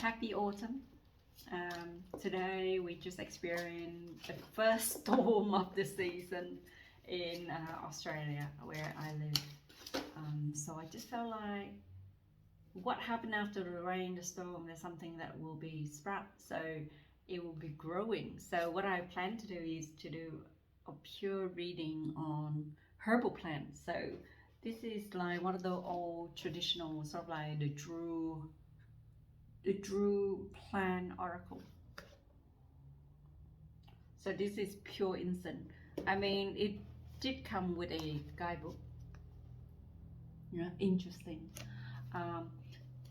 Happy autumn. Today we just experienced the first storm of the season in Australia where I live. So I just felt like what happened after the rain, the storm, there's something that will be sprout. So it will be growing. So what I plan to do is to do a pure reading on herbal plants. So this is like one of the old traditional sort of like the Drew Plan Oracle. So this is pure incense. I mean, it did come with a guidebook. Yeah, interesting. Um,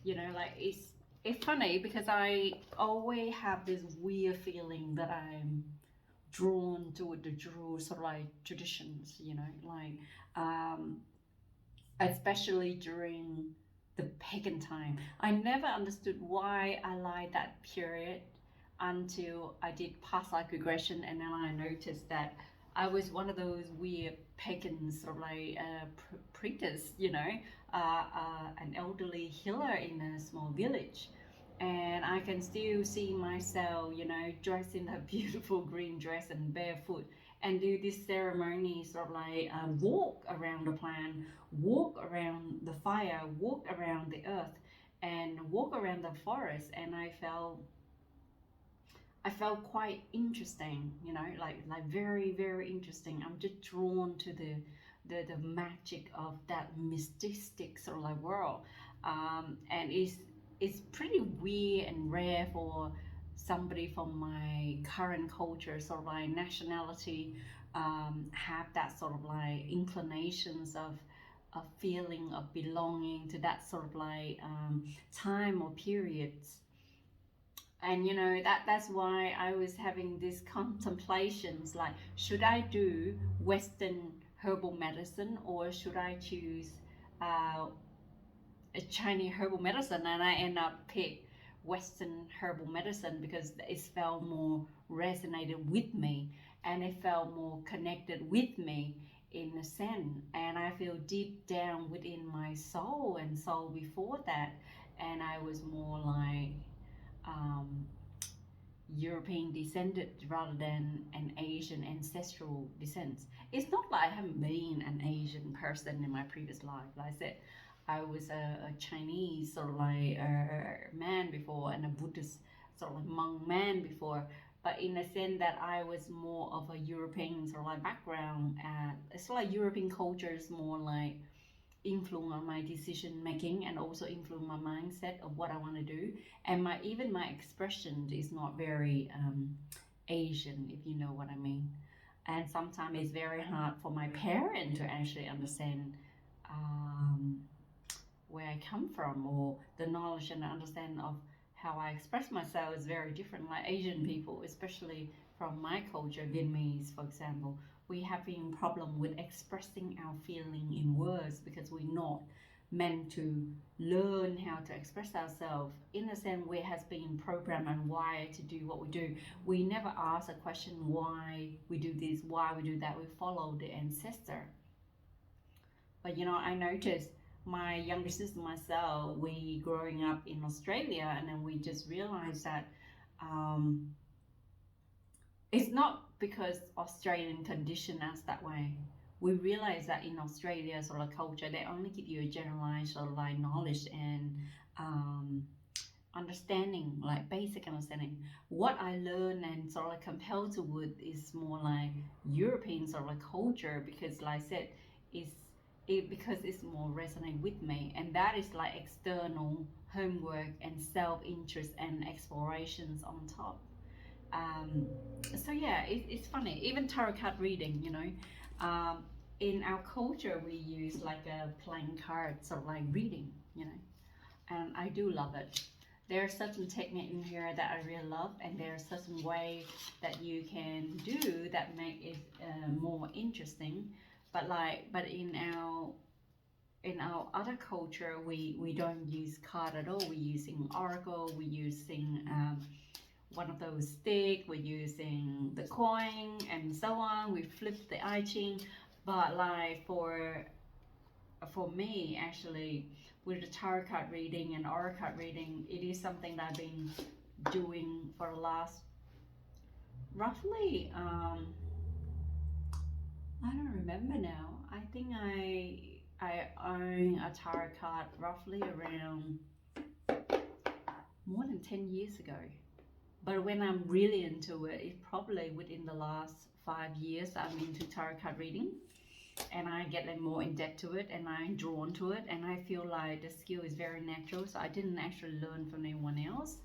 like it's funny because I always have this weird feeling that I'm drawn to the Drew sort of like traditions. Um, especially during the pagan time. I never understood why I like that period until I did past life regression, and then I noticed that I was one of those weird pagans, sort of like priestess, an elderly healer in a small village. And I can still see myself, dressed in a beautiful green dress and barefoot and do this ceremony, sort of like walk around the plant, walk around the fire, walk around the earth, and walk around the forest. And I felt quite interesting, like very, very interesting. I'm just drawn to the magic of that mystic sort of like world. And it's pretty weird and rare for somebody from my current culture, sort of like nationality, have that sort of like inclinations of a feeling of belonging to that sort of like time or periods. And that's why I was having these contemplations, like, should I do Western herbal medicine or should I choose uh, a Chinese herbal medicine? And I end up pick Western herbal medicine because it felt more resonated with me and it felt more connected with me in a sense. And I feel deep down within my soul and soul before that, and I was more like um, European descended rather than an Asian ancestral descent. It's not like I haven't been an Asian person in my previous life. Like I said, I was a Chinese sort of like man before and a Buddhist sort of like monk man before. But in the sense that I was more of a European sort of like background, and it's like European culture is more like influence on my decision making and also influence my mindset of what I want to do, and my expression is not very Asian, if you know what I mean. And sometimes it's very hard for my parent to actually understand um, where I come from, or the knowledge and the understanding of how I express myself is very different. Like Asian people, especially from my culture, Vietnamese, for example, we have been problem with expressing our feeling in words because we're not meant to learn how to express ourselves. In a sense, we has been programmed and wired to do what we do. We never ask a question why we do this, why we do that. We follow the ancestor. But I noticed my younger sister, myself, we growing up in Australia, and then we just realized that um, it's not because Australian condition us that way. We realize that in Australia sort of culture, they only give you a generalized sort of like knowledge and understanding, like basic understanding. What I learned and sort of like compelled to would is more like European sort of like culture, because like I said, it's because it's more resonant with me, and that is like external homework and self-interest and explorations on top. um, so yeah, it's funny, even tarot card reading, in our culture we use like a playing card sort of like reading, and I do love it. There are certain technique in here that I really love, and there are certain way that you can do that make it more interesting. But in our other culture, we don't use card at all. We're using oracle. We're using one of those stick. We're using the coin and so on. We flip the I Ching, but like for for me, actually, with the tarot card reading and oracle card reading, it is something that I've been doing for the last roughly, I don't remember now. I think I own a tarot card roughly around more than 10 years ago. But when I'm really into it, it's probably within the last 5 years I'm into tarot card reading, and I get like more in depth to it, and I'm drawn to it, and I feel like the skill is very natural. So I didn't actually learn from anyone else.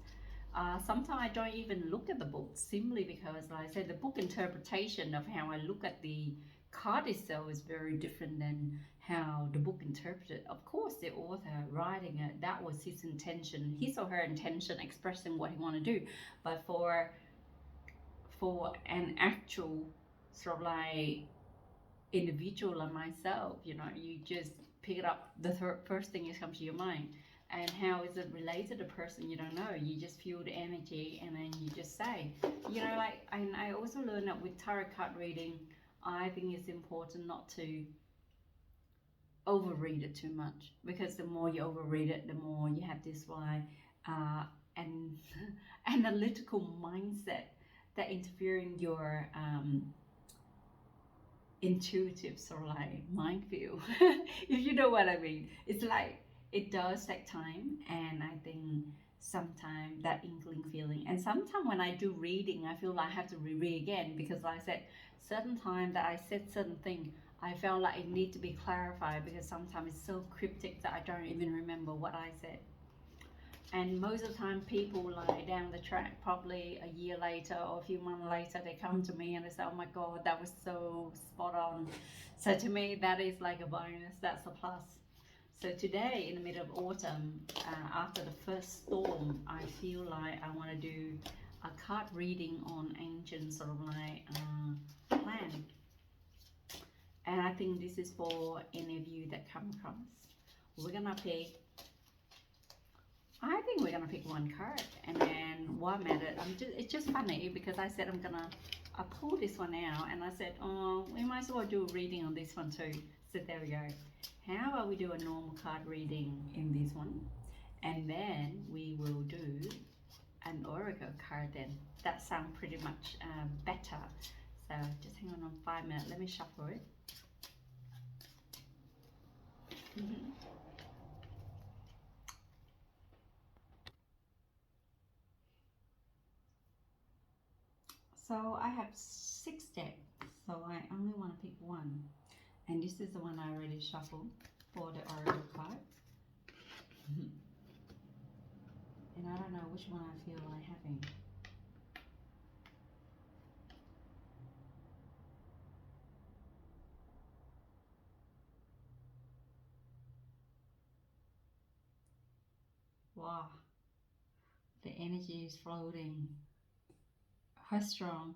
Sometimes I don't even look at the book simply because, like I said, the book interpretation of how I look at the card itself is very different than how the book interpreted. Of course, the author writing it, that was his intention, his or her intention, expressing what he wanted to do. But for an actual sort of like individual like myself, you just pick it up. The first thing that comes to your mind, and how is it related to a person you don't know? You just feel the energy, and then you just say, like. And I also learned that with tarot card reading, I think it's important not to overread it too much, because the more you overread it, the more you have this why and analytical mindset that interfering your intuitive sort of like mind feel. If you know what I mean. It's like it does take time, and I think sometimes that inkling feeling, and sometimes when I do reading, I feel like I have to reread again, because like I said, certain time that I said certain thing, I felt like it need to be clarified, because sometimes it's so cryptic that I don't even remember what I said. And most of the time people lie down the track, probably a year later or a few months later, they come to me and they say, oh my god, that was so spot on. So to me that is like a bonus, that's a plus. So today, in the middle of autumn, after the first storm, I feel like I want to do a card reading on ancient sort of like land. And I think this is for any of you that come across. We're gonna pick, I think we're gonna pick one card, and then one method. It's just funny because I said I pulled this one out, and I said, oh, we might as well do a reading on this one too. So there we go. How about we do a normal card reading in this one, and then we will do an oracle card then. That sounds pretty much better. So just hang on 5 minutes. Let me shuffle it. So I have 6 decks, so I only want to pick one. And this is the one I already shuffled for the oracle card. And I don't know which one I feel like having. Wow, the energy is floating. How strong.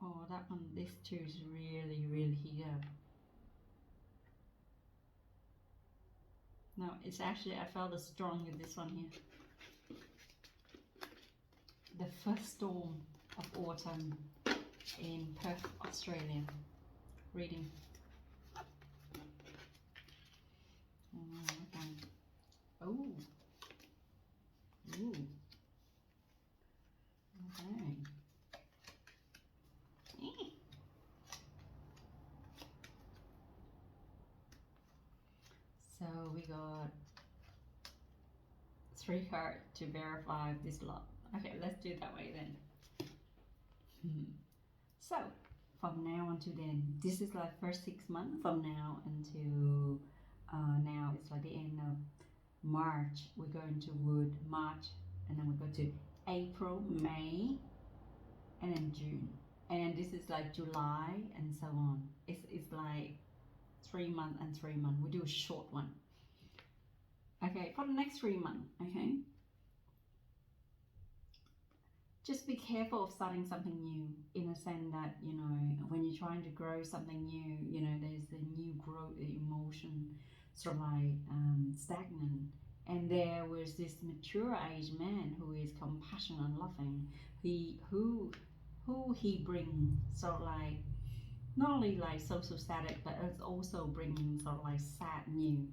Oh, that one, this two is really, really here. No, it's actually, I felt a strong in this one here. The first storm of autumn in Perth, Australia. Reading. Oh. Ooh. Okay. So we got 3 cards to verify this lot. Okay, let's do it that way then. So from now until then, this is like first 6 months from now until now. It's like the end of March. We're going to Wood March, and then we go to April, May, and then June, and this is like July, and so on. It's like 3 months and 3 months. We do a short one. Okay, for the next 3 months. Okay, just be careful of starting something new, in a sense that, when you're trying to grow something new, there's the new growth emotion, sort of like stagnant. And there was this mature age man who is compassionate and loving, he who he bring sort of like not only like social static, but it's also bringing sort of like sad news.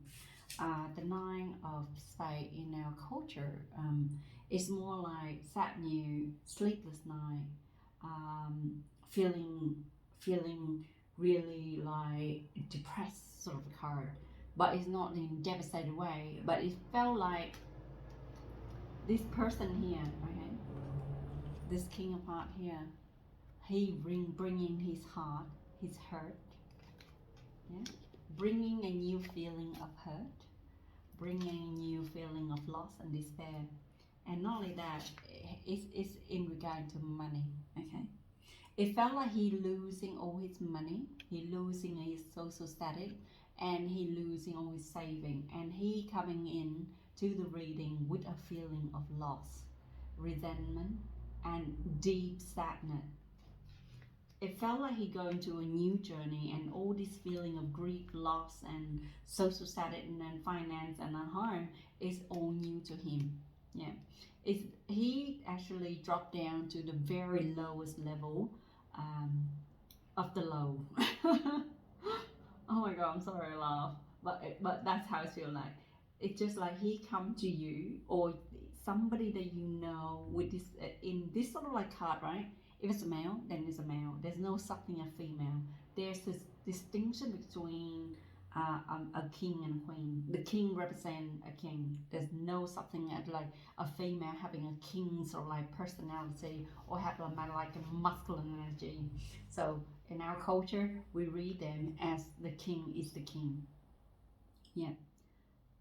The nine of spade in our culture is more like sad news, sleepless night, feeling feeling really like depressed sort of a card, but it's not in devastated way. But it felt like this person here, okay, this king of heart here, he bringing his heart, his hurt, yeah, bringing a new feeling of hurt, bringing a new feeling of loss and despair. And not only that, it's in regard to money, okay. It felt like he losing all his money, he losing his social status, and he losing all his saving, and he coming in to the reading with a feeling of loss, resentment, and deep sadness. It felt like he going to a new journey, and all this feeling of grief, loss, and social status, and then finance and home is all new to him. Yeah, it's he actually dropped down to the very lowest level um, of the low. Oh my god, I'm sorry, I laugh, but that's how it feels like. It's just like he come to you or somebody that you know with this in this sort of like card, right? If it's a male, then it's a male. There's no something a female. There's this distinction between a king and a queen. The king represents a king. There's no something like a female having a king sort of like personality or have a like a masculine energy. So in our culture, we read them as the king is the king. Yeah,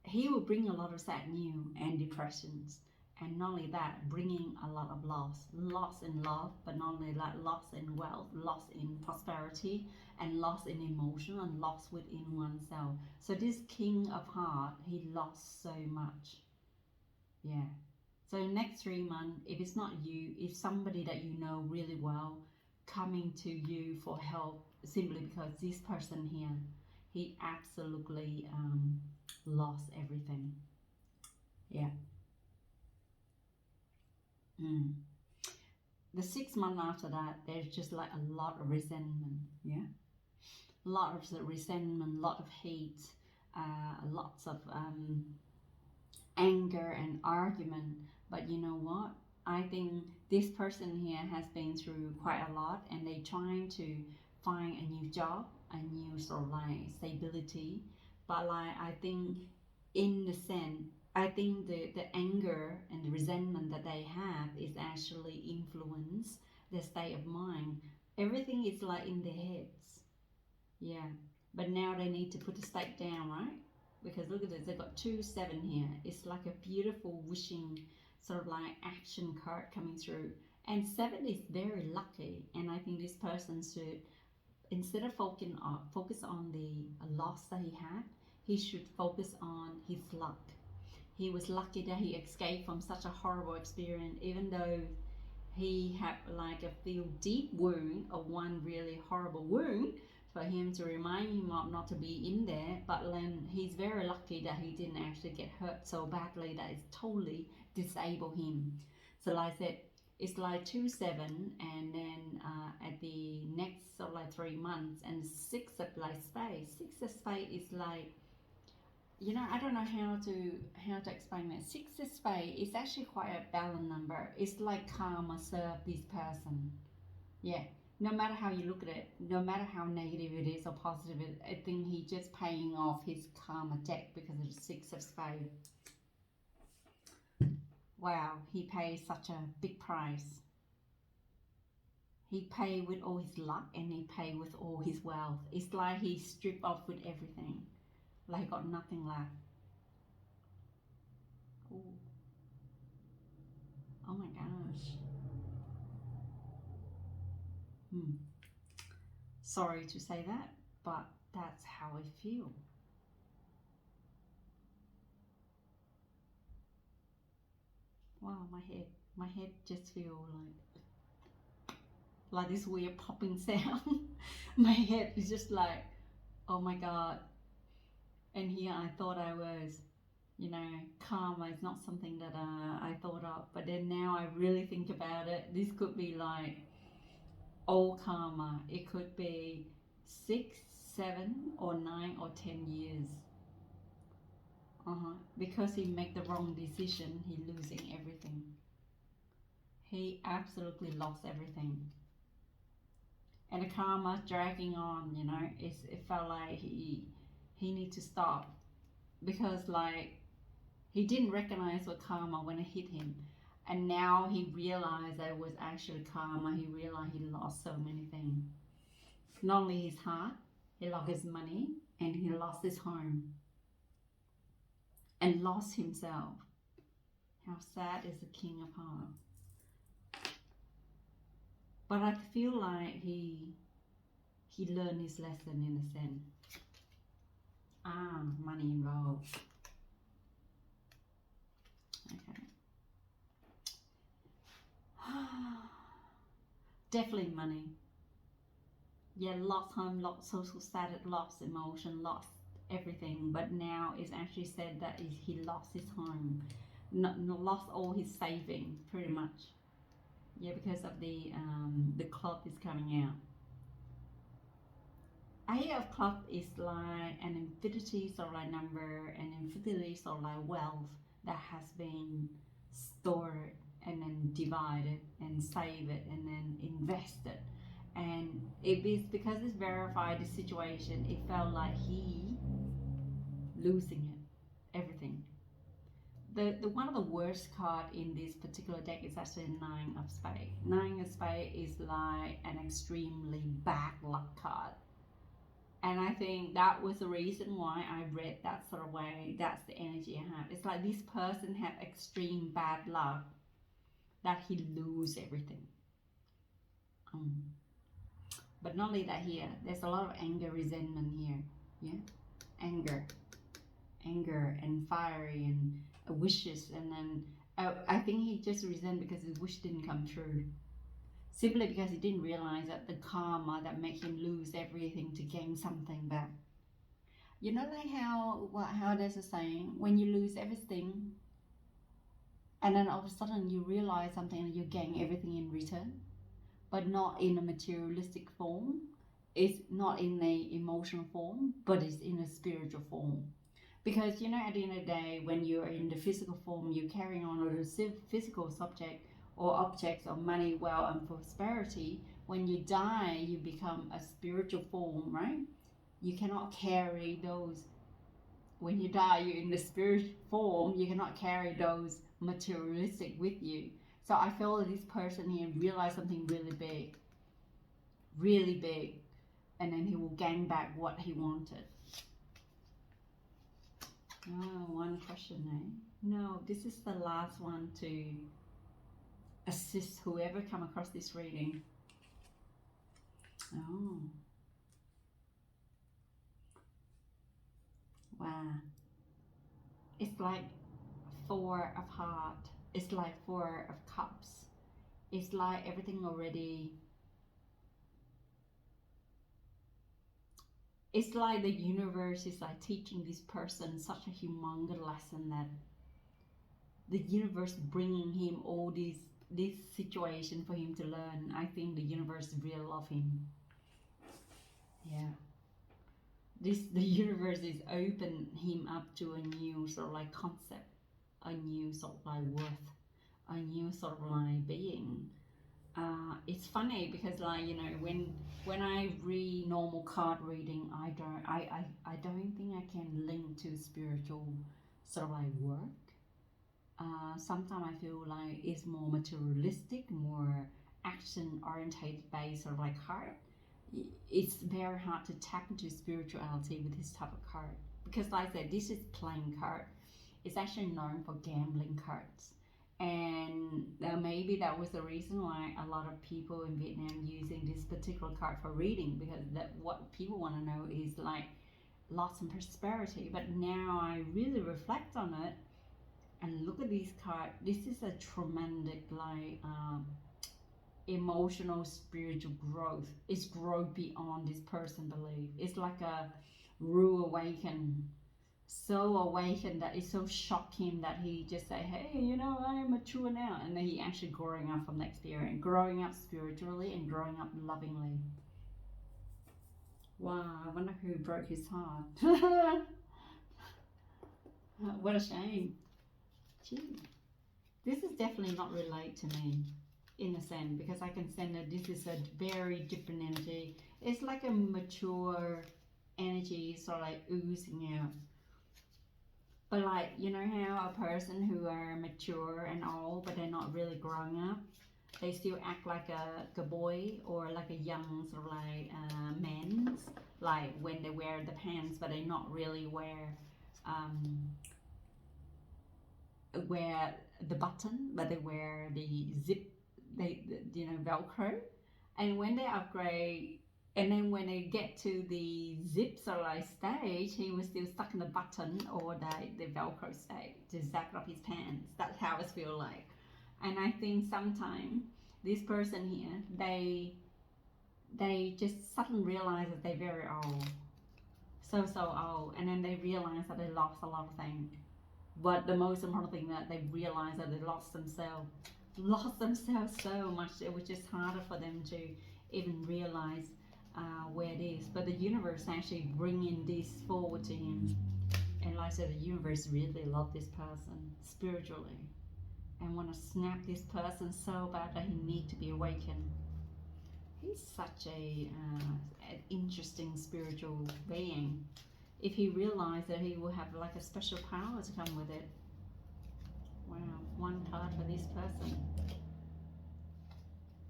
he will bring a lot of sad news and depressions, and not only that, bringing a lot of loss in love, but not only that, loss in wealth, loss in prosperity, and loss in emotion, and loss within oneself. So this king of heart, he lost so much. Yeah. So next 3 months, if it's not you, if somebody that you know really well coming to you for help, simply because this person here, he absolutely lost everything. Yeah. Mm. The 6 months after that, there's just like a lot of resentment. Yeah. A lot of resentment, a lot of hate, lots of anger and argument. But you know what? I think this person here has been through quite a lot, and they trying to find a new job, a new sort of like stability. But like I think in the sense, I think the anger and the resentment that they have is actually influence their state of mind. Everything is like in their heads. Yeah. But now they need to put the stake down, right? Because look at this, they've got 2 7 here. It's like a beautiful wishing sort of like action card coming through. And 7 is very lucky. And I think this person should, instead of focus on the loss that he should focus on his luck. He was lucky that he escaped from such a horrible experience, even though he had like a feel deep wound of one really horrible wound for him to remind him of not to be in there. But then he's very lucky that he didn't actually get hurt so badly that it totally disabled him. So like I said, it's like 2 7, and then at the next sort of like 3 months, and 6 of like spade. 6 of spade is like, you know, I don't know how to explain it. 6 of spade is actually quite a balanced number. It's like karma serve this person. Yeah. No matter how you look at it, no matter how negative it is or positive, I think he just paying off his karma debt because of the 6 of spade. Wow, he pays such a big price. He pay with all his luck, and he pay with all his wealth. It's like he stripped off with everything. Like he got nothing left. Ooh. Oh my gosh. Hmm. Sorry to say that, but that's how I feel. Wow, my head just feel like this weird popping sound. My head is just like, oh my god. And here I thought I was You know, karma is not something that I thought of, but then now I really think about it. This could be like old karma. It could be 6, 7, or 9 or 10 years. Because he make the wrong decision, he losing everything. He absolutely lost everything, and the karma dragging on. You know, it felt like he need to stop because like he didn't recognize what karma when it hit him, and now he realized that it was actually karma. He realized he lost so many things. Not only his heart, he lost his money, and he lost his home, and lost himself. How sad is the King of Hearts? But I feel like he learned his lesson in a sense. Money involved. Okay. Definitely money. Yeah, lost home, lost social status, lost emotion, lost everything. But now it's actually said that he lost his home, not lost all his saving, pretty much. Yeah, because of the club is coming out. Eight of club is like an infinity sort of like number, an infinity sort of like wealth that has been stored and then divided and saved it and then invested. And it is because it's verified the situation, it felt like he losing it, everything. The one of the worst card in this particular deck is actually Nine of Spades. Nine of Spades is like an extremely bad luck card. And I think that was the reason why I read that sort of way. That's the energy I have. It's like this person had extreme bad luck that he lose everything. But not only that here, there's a lot of anger, resentment here. Yeah, anger, and fiery and wishes, and then I think he just resent because his wish didn't come true. Simply because he didn't realize that the karma that make him lose everything to gain something back. You know, like how there's a saying, when you lose everything, and then all of a sudden you realize something and you gain everything in return, but not in a materialistic form. It's not in a emotional form, but it's in a spiritual form. Because you know, at the end of the day, when you're in the physical form, you're carrying on with a physical subject or objects of money, wealth, and prosperity. When you die, you become a spiritual form, right? You cannot carry those. When you die, you're in the spirit form. You cannot carry those materialistic with you. So I feel that this person here realized something really big, and then he will gain back what he wanted. One question, eh? No, this is the last one to assist whoever come across this reading. Oh. Wow. It's like Four of Heart. It's like Four of Cups. It's like everything already. It's like the universe is like teaching this person such a humongous lesson that the universe bringing him all this situation for him to learn. I think the universe really love him. Yeah. The universe is open him up to a new sort of like concept, a new sort of like worth, a new sort of like being. It's funny because like, you know, when I read normal card reading, I don't think I can link to spiritual sort of like work. Sometimes I feel like it's more materialistic, more action orientated based sort of like card. It's very hard to tap into spirituality with this type of card because, like I said, this is playing card. It's actually known for gambling cards, and maybe that was the reason why a lot of people in Vietnam using this particular card for reading, because that what people want to know is like loss and prosperity. But now I really reflect on it and look at these cards. This is a tremendous like emotional spiritual growth. It's growth beyond this person belief. It's like a rude awaken, so awakened that it so shocked him that he just say, hey, you know, I am mature now. And then he actually growing up from the experience, growing up spiritually and growing up lovingly. Wow, I wonder who broke his heart. What a shame. Gee. This is definitely not relate to me in a sense, because I can sense that this is a very different energy. It's like a mature energy sort of like oozing out. But like, you know how a person who are mature and old but they're not really growing up, they still act like a boy or like a young sort of like man, like when they wear the pants but they not really um, wear the button, but they wear the zip, you know, Velcro. And when they upgrade, and then when they get to the zip sort of like stage, he was still stuck in the button or the Velcro stage to zap up his pants. That's how it feels like. And I think sometimes this person here, they just suddenly realize that they're very old, so old, and then they realize that they lost a lot of things. But the most important thing that they realized that they lost themselves so much. It was just harder for them to even realize where it is. But the universe actually bringing this forward to him, and like I said, the universe really loved this person spiritually and want to snap this person so bad that he need to be awakened. He's such an interesting spiritual being. If he realized that he will have like a special power to come with it. Wow, one card for this person.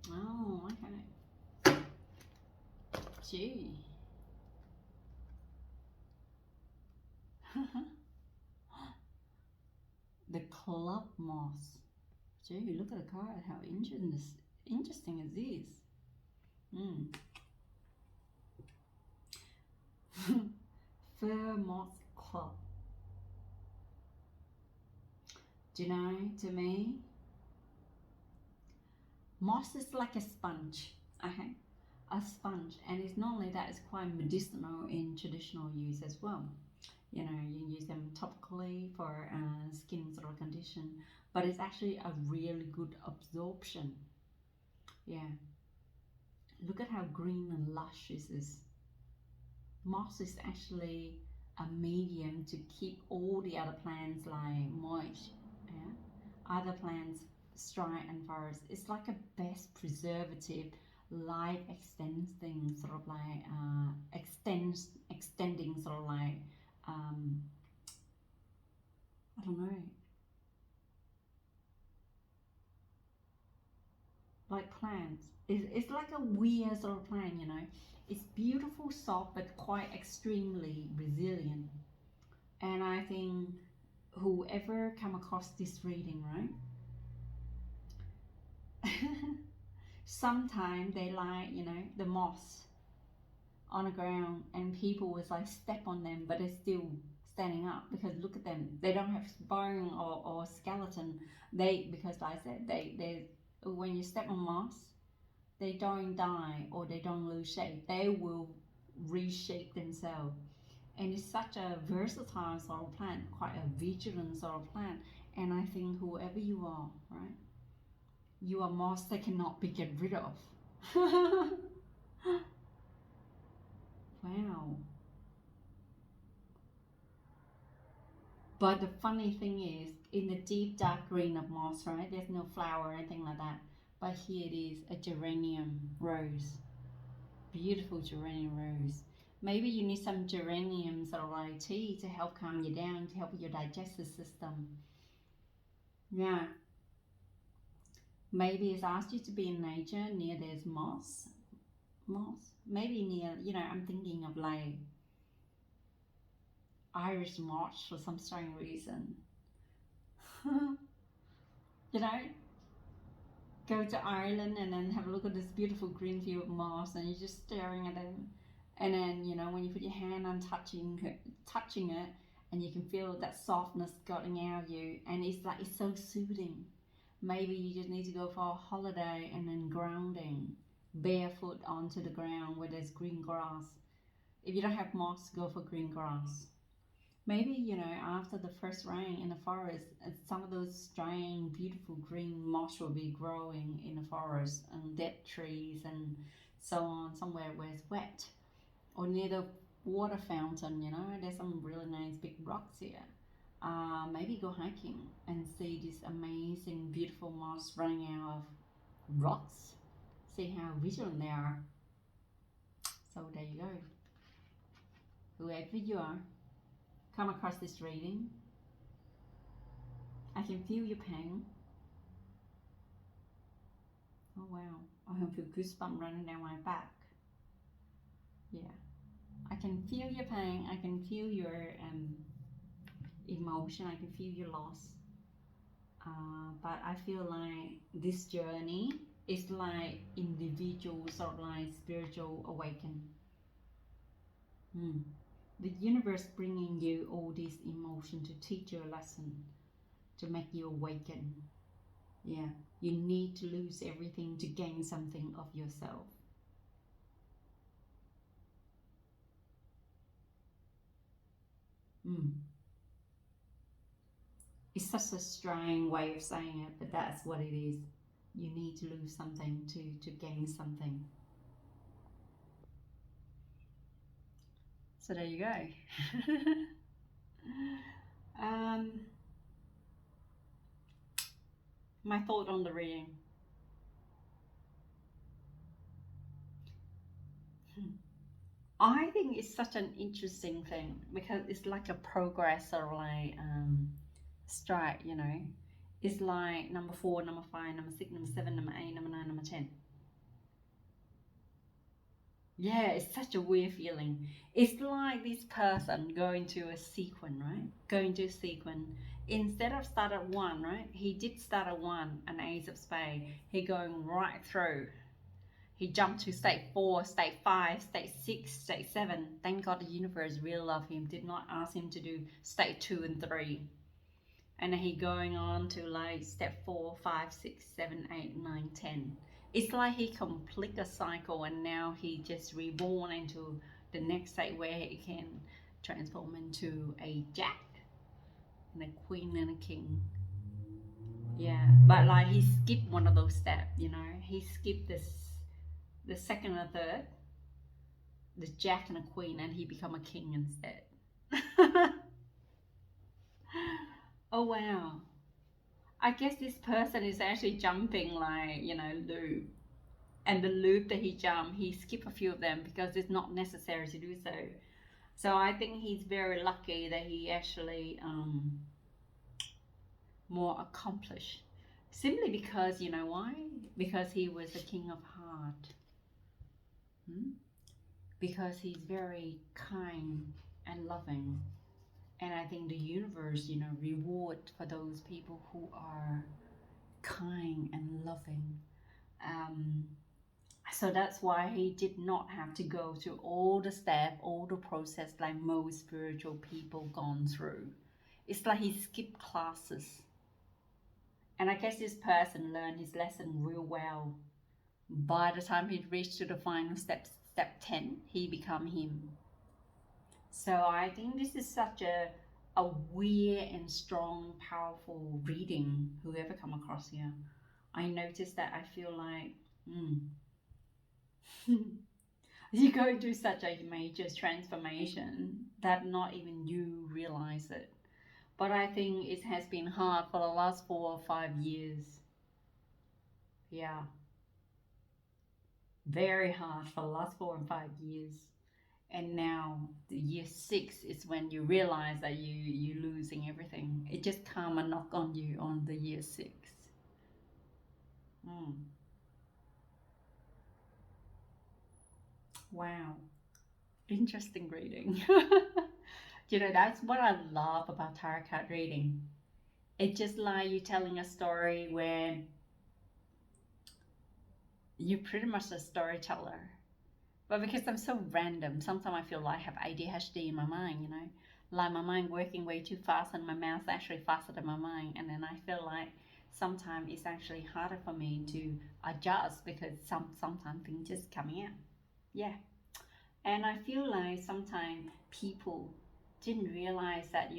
Oh, okay. Gee. The club moss. Gee, look at the card. How interesting is this? Mm. Fur moss club. Do you know, to me, moss is like a sponge. Okay, a sponge, and it's not only that, it's quite medicinal in traditional use as well. You know, you can use them topically for skin sort of condition, but it's actually a really good absorption. Yeah, look at how green and lush this is. Moss is actually a medium to keep all the other plants like moist. Yeah, other plants dry and forest. It's like a best preservative, life extending sort of like extending sort of like um, I don't know, like plants. It's like a weird sort of plant, you know. It's beautiful, soft, but quite extremely resilient. And I think whoever come across this reading, right? Sometimes they like, you know, the moss on the ground, and people was like step on them, but they're still standing up because look at them. They don't have bone or skeleton. They, because like I said, they when you step on moss, they don't die or they don't lose shape. They will reshape themselves. And it's such a versatile sort of plant, quite a vigilant sort of plant. And I think whoever you are, right, you are moss that cannot be get rid of. Wow. But the funny thing is, in the deep dark green of moss, right, there's no flower or anything like that. But here it is, a geranium rose. Beautiful geranium rose. Maybe you need some geranium sort of like tea to help calm you down, to help with your digestive system. Yeah. Maybe it's asked you to be in nature near there's moss. Moss. Maybe near, you know, I'm thinking of like Irish moss for some strange reason. You know, go to Ireland and then have a look at this beautiful green field of moss, and you're just staring at them. And then, you know, when you put your hand on touching it, and you can feel that softness getting out of you, and it's like it's so soothing. Maybe you just need to go for a holiday and then grounding, barefoot onto the ground where there's green grass. If you don't have moss, go for green grass. Maybe, after the first rain in the forest, some of those strange, beautiful green moss will be growing in the forest and dead trees and so on, somewhere where it's wet. Or near the water fountain, there's some really nice big rocks here. Maybe go hiking and see this amazing, beautiful moss running out of rocks. See how vigilant they are. So there you go. Whoever you are, come across this reading. I can feel your pain. Oh wow, I can feel goosebumps running down my back. Yeah, I can feel your pain. I can feel your emotion. I can feel your loss. But I feel like this journey is like individual sort of like spiritual awakening. The universe bringing you all this emotion to teach you a lesson, to make you awaken. Yeah, you need to lose everything to gain something of yourself. It's such a strange way of saying it, but that's what it is. You need to lose something to gain something. So there you go. um, my thought on the reading. I think it's such an interesting thing because it's like a progress or like strike, It's like number 4, number 5, number 6, number 7, number 8, number 9, number 10. Yeah, it's such a weird feeling. It's like this person going to a sequence, right? Going to a sequence. Instead of start at 1, right? He did start at 1, an ace of spade. He going right through. He jumped to stage 4, stage 5, stage 6, stage 7. Thank God the universe really loved him. Did not ask him to do stage 2 and 3. And then he going on to like step 4, 5, 6, 7, 8, 9, 10. It's like he complete a cycle and now he just reborn into the next state where he can transform into a jack and a queen and a king. Yeah, but like he skipped one of those steps, He skipped the second and third, the jack and a queen, and he become a king instead. Oh wow. I guess this person is actually jumping like, loop. And the loop that he jumped, he skipped a few of them because it's not necessary to do so. So I think he's very lucky that he actually more accomplished. Simply because, you know why? Because he was a king of heart. Because he's very kind and loving. And I think the universe, reward for those people who are kind and loving. So that's why he did not have to go through all the steps, all the process like most spiritual people gone through. It's like he skipped classes. And I guess this person learned his lesson real well. By the time he reached to the final step, step 10, he become him. So I think this is such a weird and strong, powerful reading. Whoever come across here, I noticed that I feel like, you're going through such a major transformation that not even you realize it. But I think it has been hard for the last 4 or 5 years. Yeah, very hard for the last 4 and 5 years. And now the year 6 is when you realize that you're losing everything. It just come and knock on you on the year 6. Wow, interesting reading. That's what I love about tarot card reading. It's just like you telling a story where you're pretty much a storyteller. But because I'm so random, sometimes I feel like I have ADHD in my mind, Like my mind working way too fast and my mouth's actually faster than my mind. And then I feel like sometimes it's actually harder for me to adjust because sometimes things just coming out. Yeah. And I feel like sometimes people didn't realize that,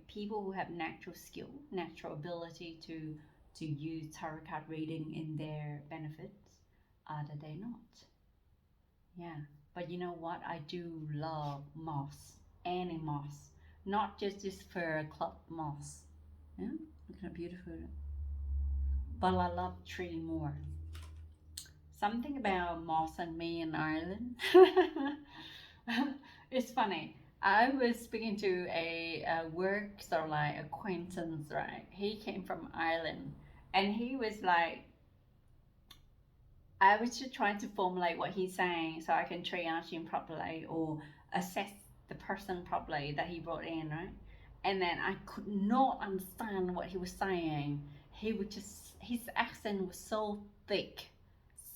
people who have natural skill, natural ability to use tarot card reading in their benefits, that they're not. Yeah. But you know what? I do love moss, any moss, not just this fur club moss. Yeah, look how beautiful. But I love tree more. Something about moss and me in Ireland. It's funny. I was speaking to a work sort of like acquaintance, right? He came from Ireland, and he was like, I was just trying to formulate what he's saying so I can triage him properly or assess the person properly that he brought in, right? And then I could not understand what he was saying. He would just, his accent was so thick,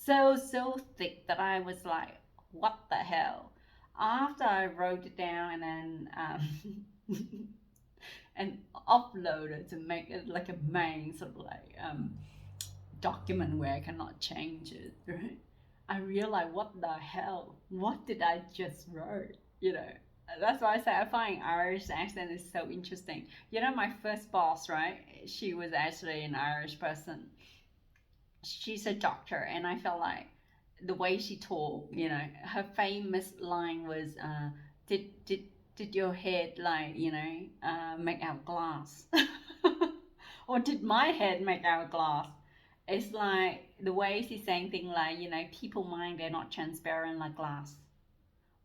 so thick that I was like, what the hell? After I wrote it down and then and uploaded to make it like a main sort of like document where I cannot change it, right? I realized, what the hell? What did I just wrote? You know, that's why I say I find Irish accent is so interesting. My first boss, right? She was actually an Irish person. She's a doctor, and I felt like the way she talked, her famous line was, "Did your head like make out glass?" Or did my head make out glass? It's like the way she's saying things like, people mind they're not transparent like glass.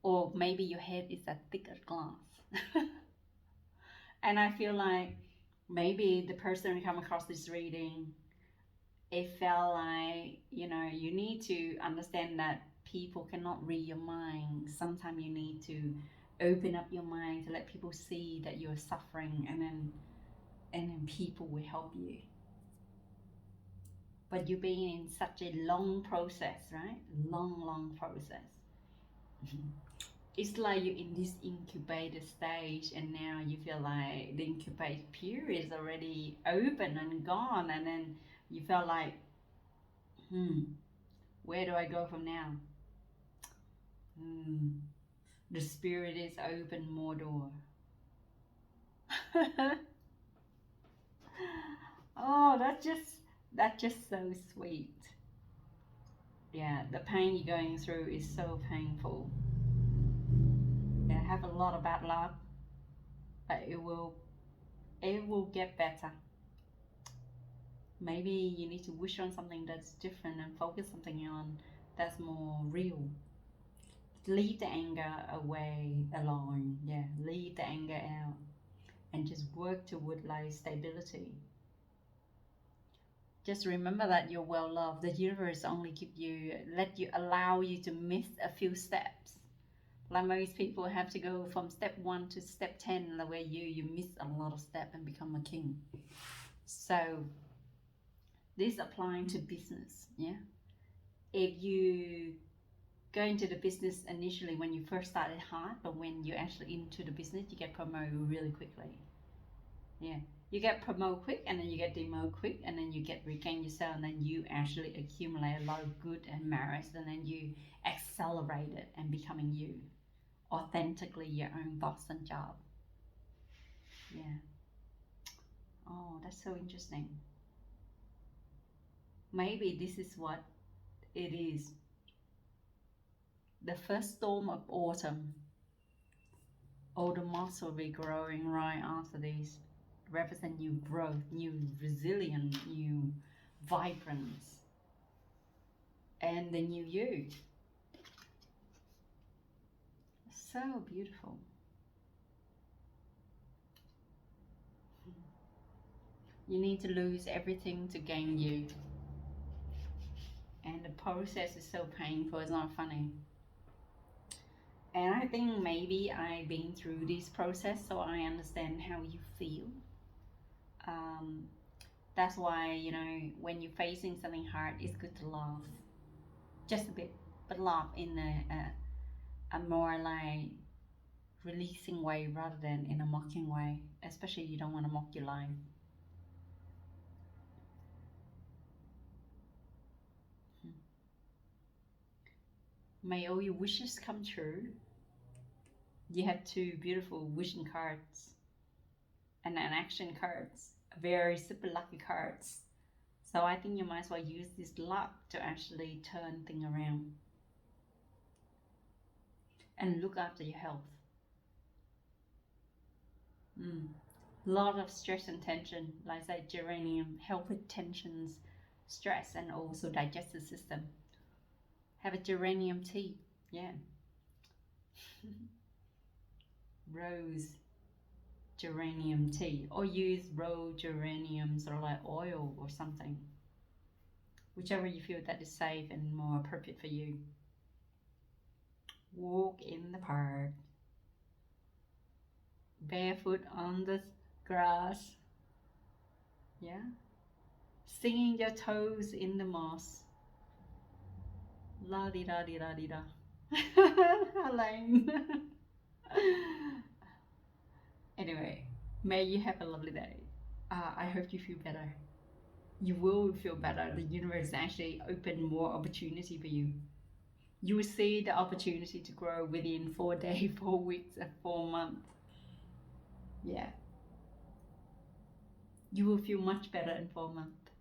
Or maybe your head is a thicker glass. And I feel like maybe the person who come across this reading, it felt like, you need to understand that people cannot read your mind. Sometimes you need to open up your mind to let people see that you're suffering, and then people will help you. But you've been in such a long process, right? Long process. It's like you're in this incubator stage, and now you feel like the incubation period is already open and gone, and then you feel like, where do I go from now? The spirit is open more door. Oh, that's just so sweet. Yeah, the pain you're going through is so painful. Yeah, have a lot of bad luck, but it will get better. Maybe you need to wish on something that's different and focus something on that's more real. Leave the anger away alone. Yeah, leave the anger out and just work toward like stability. Just remember that you're well loved. The universe only let you allow you to miss a few steps. Like most people have to go from step 1 to step 10, the way you miss a lot of steps and become a king. So this applying to business, yeah. If you go into the business initially when you first started hard, but when you're actually into the business, you get promoted really quickly. Yeah, you get promoted quick, and then you get demoted quick, and then you get regain yourself, and then you actually accumulate a lot of good and merits, and then you accelerate it and becoming you, authentically your own boss and job. Yeah. Oh, that's so interesting. Maybe this is what it is. The first storm of autumn. All the moss will be growing right after this. Represent new growth, new resilience, new vibrance, and the new you. So beautiful. You need to lose everything to gain you. And the process is so painful, it's not funny. And I think maybe I've been through this process, so I understand how you feel. Um, that's why, when you're facing something hard, it's good to laugh. Just a bit, but laugh in a more like releasing way rather than in a mocking way. Especially you don't want to mock your life. May all your wishes come true. You have two beautiful vision cards and an action cards, very super lucky cards. So I think you might as well use this luck to actually turn things around and look after your health. Mm. Lot of stress and tension, like I said, geranium help with tensions, stress, and also digestive system. Have a geranium tea, yeah. Rose geranium tea, or use raw geranium sort of like oil or something, whichever you feel that is safe and more appropriate for you. Walk in the park, barefoot on the grass, yeah, singing your toes in the moss. La di da di da di da. Lame. Anyway, may you have a lovely day. I hope you feel better. You will feel better. The universe actually open more opportunity for you. You will see the opportunity to grow within 4 days, 4 weeks, and 4 months. Yeah, you will feel much better in 4 months.